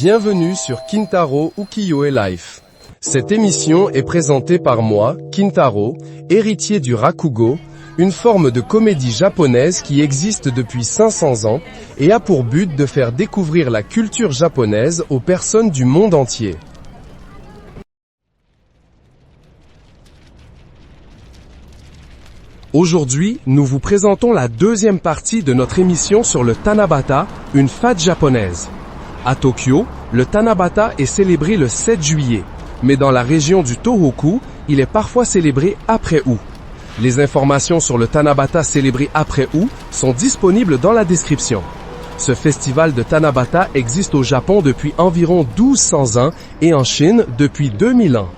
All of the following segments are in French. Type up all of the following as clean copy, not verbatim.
Bienvenue sur Kintaro Ukiyo-e Life. Cette émission est présentée par moi, Kintaro, héritier du rakugo, une forme de comédie japonaise qui existe depuis 500 ans et a pour but de faire découvrir la culture japonaise aux personnes du monde entier. Aujourd'hui, nous vous présentons la deuxième partie de notre émission sur le Tanabata, une fête japonaise. À Tokyo, le Tanabata est célébré le 7 juillet, mais dans la région du Tohoku, il est parfois célébré après août. Les informations sur le Tanabata célébré après août sont disponibles dans la description. Ce festival de Tanabata existe au Japon depuis environ 1200 ans et en Chine depuis 2000 ans.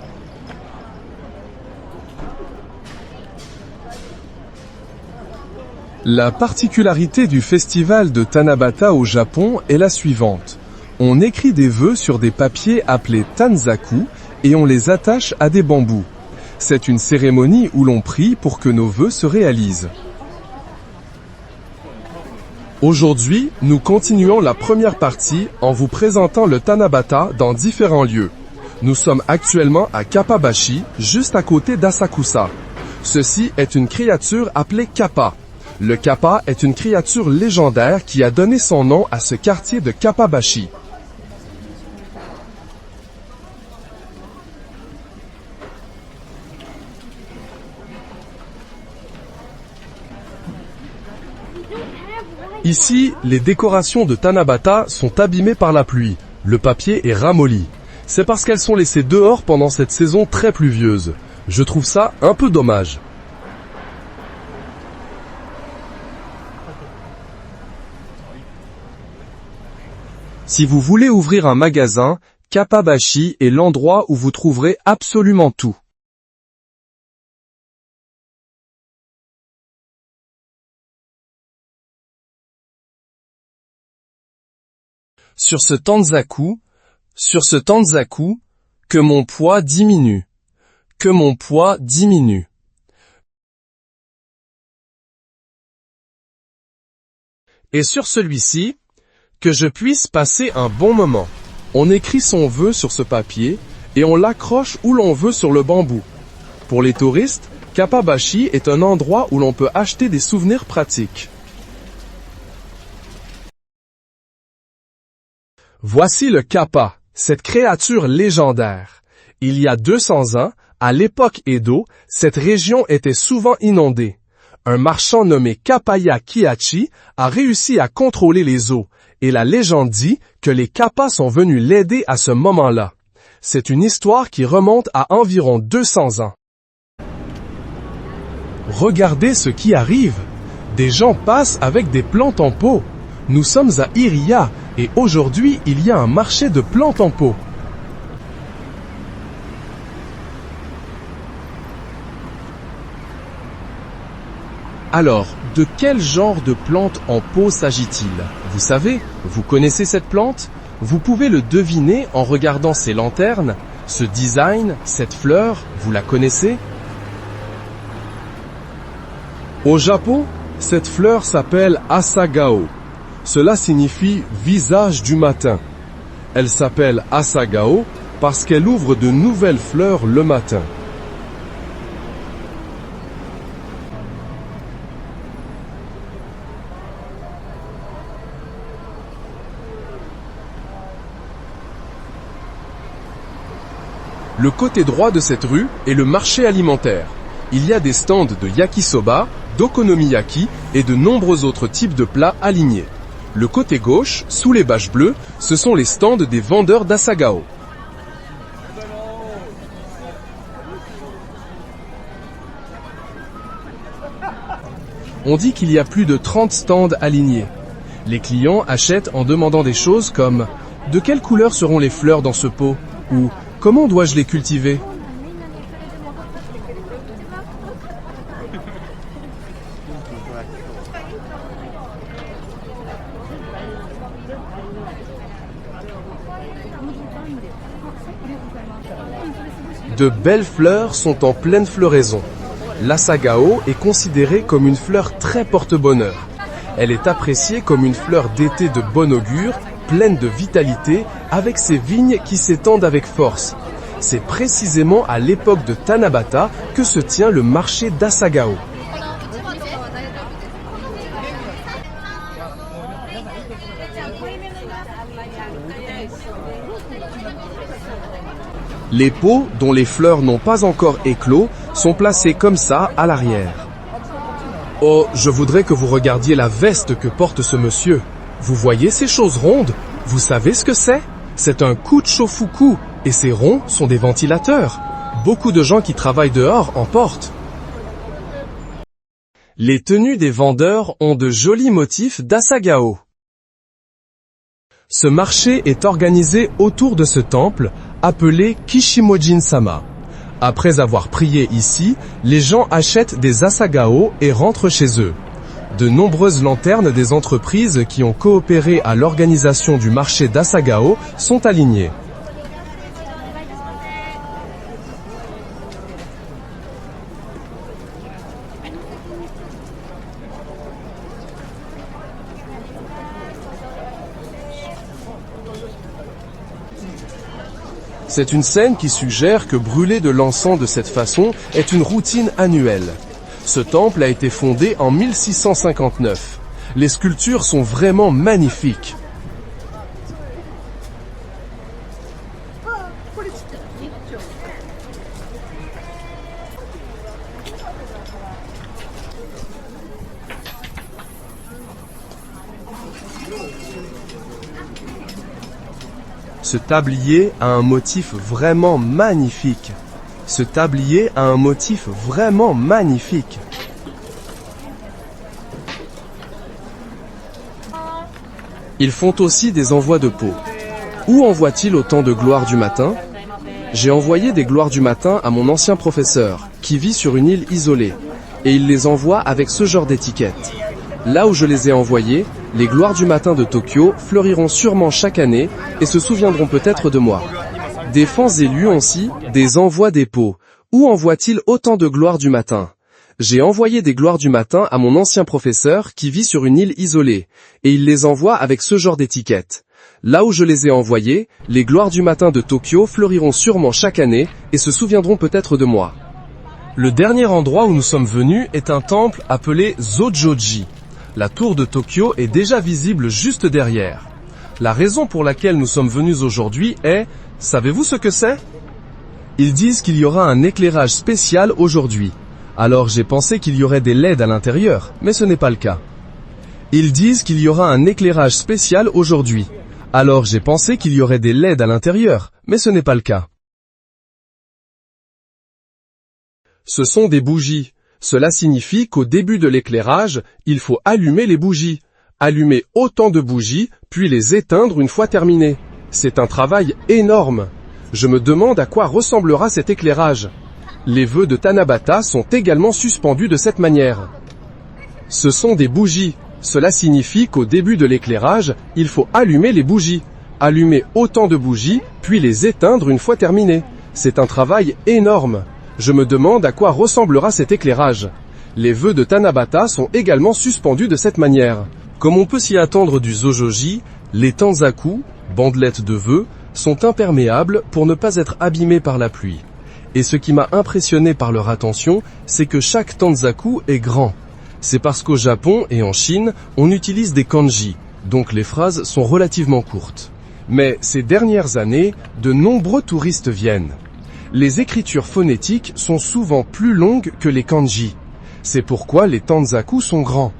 La particularité du festival de Tanabata au Japon est la suivante. On écrit des vœux sur des papiers appelés tanzaku et on les attache à des bambous. C'est une cérémonie où l'on prie pour que nos vœux se réalisent. Aujourd'hui, nous continuons la première partie en vous présentant le Tanabata dans différents lieux. Nous sommes actuellement à Kappabashi, juste à côté d'Asakusa. Ceci est une créature appelée Kappa. Le Kappa est une créature légendaire qui a donné son nom à ce quartier de Kappabashi. Ici, les décorations de Tanabata sont abîmées par la pluie. Le papier est ramolli. C'est parce qu'elles sont laissées dehors pendant cette saison très pluvieuse. Je trouve ça un peu dommage. Si vous voulez ouvrir un magasin, Kappabashi est l'endroit où vous trouverez absolument tout. Sur ce tanzaku, que mon poids diminue. Que mon poids diminue. Et sur celui-ci, que je puisse passer un bon moment. On écrit son vœu sur ce papier et on l'accroche où l'on veut sur le bambou. Pour les touristes, Kappabashi est un endroit où l'on peut acheter des souvenirs pratiques. Voici le Kappa, cette créature légendaire. Il y a 200 ans, à l'époque Edo, cette région était souvent inondée. Un marchand nommé Kappaya Kihachi a réussi à contrôler les eaux, et la légende dit que les Kappas sont venus l'aider à ce moment-là. C'est une histoire qui remonte à environ 200 ans. Regardez ce qui arrive. Des gens passent avec des plantes en pot. Nous sommes à Iriya, et aujourd'hui il y a un marché de plantes en pot. Alors, de quel genre de plante en pot s'agit-il? Vous savez, vous connaissez cette plante? Vous pouvez le deviner en regardant ces lanternes, ce design, cette fleur, vous la connaissez? Au Japon, cette fleur s'appelle Asagao. Cela signifie visage du matin. Elle s'appelle Asagao parce qu'elle ouvre de nouvelles fleurs le matin. Le côté droit de cette rue est le marché alimentaire. Il y a des stands de yakisoba, d'okonomiyaki et de nombreux autres types de plats alignés. Le côté gauche, sous les bâches bleues, ce sont les stands des vendeurs d'Asagao. On dit qu'il y a plus de 30 stands alignés. Les clients achètent en demandant des choses comme « De quelle couleur seront les fleurs dans ce pot ?» ou « Comment dois-je les cultiver ?» De belles fleurs sont en pleine floraison. L'Asagao est considérée comme une fleur très porte-bonheur. Elle est appréciée comme une fleur d'été de bon augure, pleine de vitalité, avec ses vignes qui s'étendent avec force. C'est précisément à l'époque de Tanabata que se tient le marché d'Asagao. Les pots, dont les fleurs n'ont pas encore éclos, sont placés comme ça à l'arrière. Oh, je voudrais que vous regardiez la veste que porte ce monsieur. Vous voyez ces choses rondes? Vous savez ce que c'est? C'est un kuchofuku, et ces ronds sont des ventilateurs. Beaucoup de gens qui travaillent dehors en portent. Les tenues des vendeurs ont de jolis motifs d'Asagao. Ce marché est organisé autour de ce temple, appelé Kishimojin-sama. Après avoir prié ici, les gens achètent des asagao et rentrent chez eux. De nombreuses lanternes des entreprises qui ont coopéré à l'organisation du marché d'Asagao sont alignées. C'est une scène qui suggère que brûler de l'encens de cette façon est une routine annuelle. Ce temple a été fondé en 1659. Les sculptures sont vraiment magnifiques. Ce tablier a un motif vraiment magnifique. Ce tablier a un motif vraiment magnifique. Ils font aussi des envois de pots. Où envoient-ils autant de gloire du matin? J'ai envoyé des gloires du matin à mon ancien professeur, qui vit sur une île isolée, et il les envoie avec ce genre d'étiquette. Là où je les ai envoyés, les gloires du matin de Tokyo fleuriront sûrement chaque année et se souviendront peut-être de moi. Des fans élus aussi, des envois des pots. Où envoie-t-il autant de gloires du matin? J'ai envoyé des gloires du matin à mon ancien professeur qui vit sur une île isolée, et il les envoie avec ce genre d'étiquette. Là où je les ai envoyés, les gloires du matin de Tokyo fleuriront sûrement chaque année et se souviendront peut-être de moi. Le dernier endroit où nous sommes venus est un temple appelé Zojoji. La tour de Tokyo est déjà visible juste derrière. La raison pour laquelle nous sommes venus aujourd'hui est, savez-vous ce que c'est? Ils disent qu'il y aura un éclairage spécial aujourd'hui. Alors j'ai pensé qu'il y aurait des LED à l'intérieur, mais ce n'est pas le cas. Ils disent qu'il y aura un éclairage spécial aujourd'hui. Alors j'ai pensé qu'il y aurait des LED à l'intérieur, mais ce n'est pas le cas. Ce sont des bougies. Cela signifie qu'au début de l'éclairage, il faut allumer les bougies. Allumer autant de bougies, puis les éteindre une fois terminées. C'est un travail énorme. Je me demande à quoi ressemblera cet éclairage. Les vœux de Tanabata sont également suspendus de cette manière. Ce sont des bougies. Cela signifie qu'au début de l'éclairage, il faut allumer les bougies. Allumer autant de bougies, puis les éteindre une fois terminées. C'est un travail énorme. Je me demande à quoi ressemblera cet éclairage. Les vœux de Tanabata sont également suspendus de cette manière. Comme on peut s'y attendre du Zojoji, les tanzaku, bandelettes de vœux, sont imperméables pour ne pas être abîmés par la pluie. Et ce qui m'a impressionné par leur attention, c'est que chaque tanzaku est grand. C'est parce qu'au Japon et en Chine, on utilise des kanji, donc les phrases sont relativement courtes. Mais ces dernières années, de nombreux touristes viennent. Les écritures phonétiques sont souvent plus longues que les kanji. C'est pourquoi les tanzaku sont grands.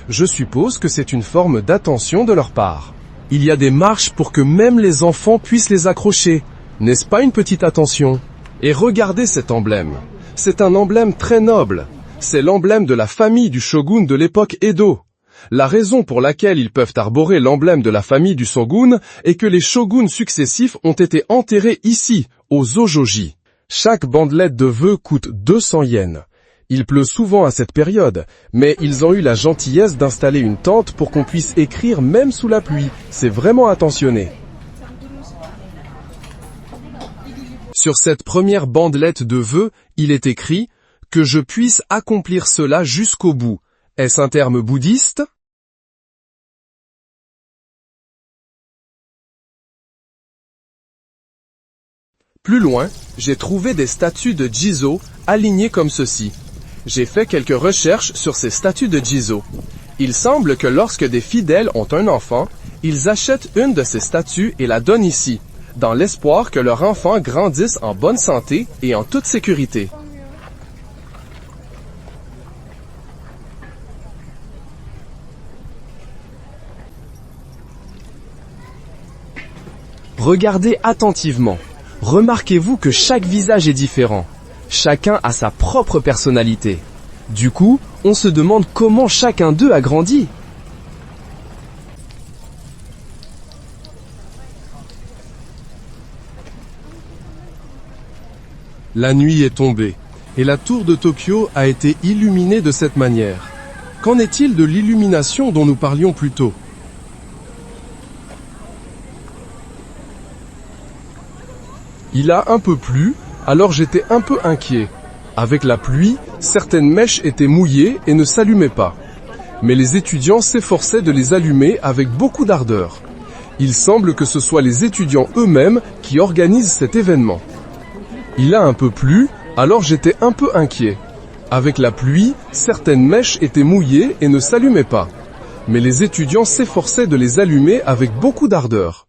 Je suppose que c'est une forme d'attention de leur part. Il y a des marches pour que même les enfants puissent les accrocher. N'est-ce pas une petite attention? Et regardez cet emblème. C'est un emblème très noble. C'est l'emblème de la famille du shogun de l'époque Edo. La raison pour laquelle ils peuvent arborer l'emblème de la famille du shogun est que les shoguns successifs ont été enterrés ici, au Zojoji. Chaque bandelette de vœux coûte 200 yens. Il pleut souvent à cette période, mais ils ont eu la gentillesse d'installer une tente pour qu'on puisse écrire même sous la pluie. C'est vraiment attentionné. Sur cette première bandelette de vœux, il est écrit « Que je puisse accomplir cela jusqu'au bout ». Est-ce un terme bouddhiste? Plus loin, j'ai trouvé des statues de Jizo alignées comme ceci. J'ai fait quelques recherches sur ces statues de Jizo. Il semble que lorsque des fidèles ont un enfant, ils achètent une de ces statues et la donnent ici, dans l'espoir que leur enfant grandisse en bonne santé et en toute sécurité. Regardez attentivement. Remarquez-vous que chaque visage est différent. Chacun a sa propre personnalité. Du coup, on se demande comment chacun d'eux a grandi. La nuit est tombée, et la tour de Tokyo a été illuminée de cette manière. Qu'en est-il de l'illumination dont nous parlions plus tôt ? Il a un peu plu, alors j'étais un peu inquiet. Avec la pluie, certaines mèches étaient mouillées et ne s'allumaient pas. Mais les étudiants s'efforçaient de les allumer avec beaucoup d'ardeur. Il semble que ce soit les étudiants eux-mêmes qui organisent cet événement. Il a un peu plu, alors j'étais un peu inquiet. Avec la pluie, certaines mèches étaient mouillées et ne s'allumaient pas. Mais les étudiants s'efforçaient de les allumer avec beaucoup d'ardeur.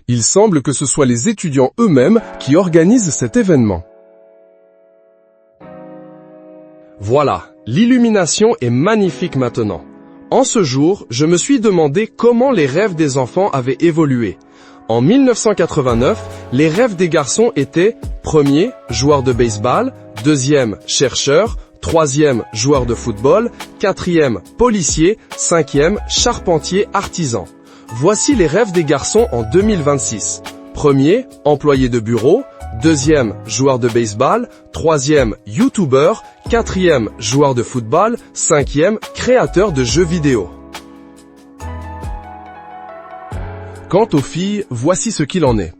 Il semble que ce soit les étudiants eux-mêmes qui organisent cet événement. Voilà, l'illumination est magnifique maintenant. En ce jour, je me suis demandé comment les rêves des enfants avaient évolué. En 1989, les rêves des garçons étaient premier, joueur de baseball, deuxième, chercheur, troisième, joueur de football, quatrième, policier, cinquième, charpentier, artisan. Voici les rêves des garçons en 2026. Premier, employé de bureau. Deuxième, joueur de baseball. Troisième, youtubeur. Quatrième, joueur de football. Cinquième, créateur de jeux vidéo. Quant aux filles, voici ce qu'il en est.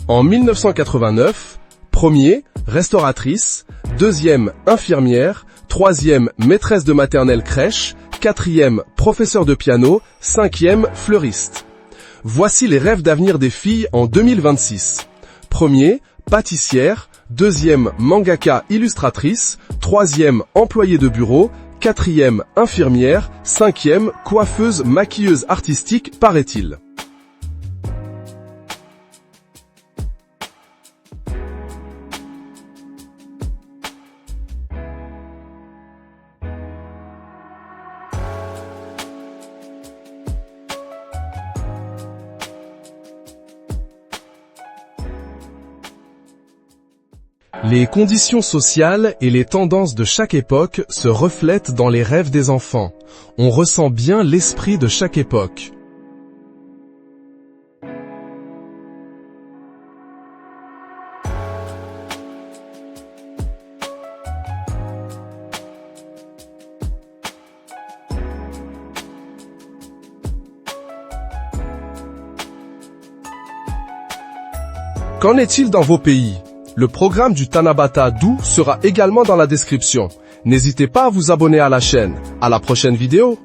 En 1989, premier, restauratrice. Deuxième, infirmière. Troisième, maîtresse de maternelle crèche. Quatrième, professeur de piano. Cinquième, fleuriste. Voici les rêves d'avenir des filles en 2026. Premier, pâtissière. Deuxième, mangaka illustratrice. Troisième, employée de bureau. Quatrième, infirmière. Cinquième, coiffeuse maquilleuse artistique, paraît-il. Les conditions sociales et les tendances de chaque époque se reflètent dans les rêves des enfants. On ressent bien l'esprit de chaque époque. Qu'en est-il dans vos pays ? Le programme du Tanabata Do sera également dans la description. N'hésitez pas à vous abonner à la chaîne. À la prochaine vidéo.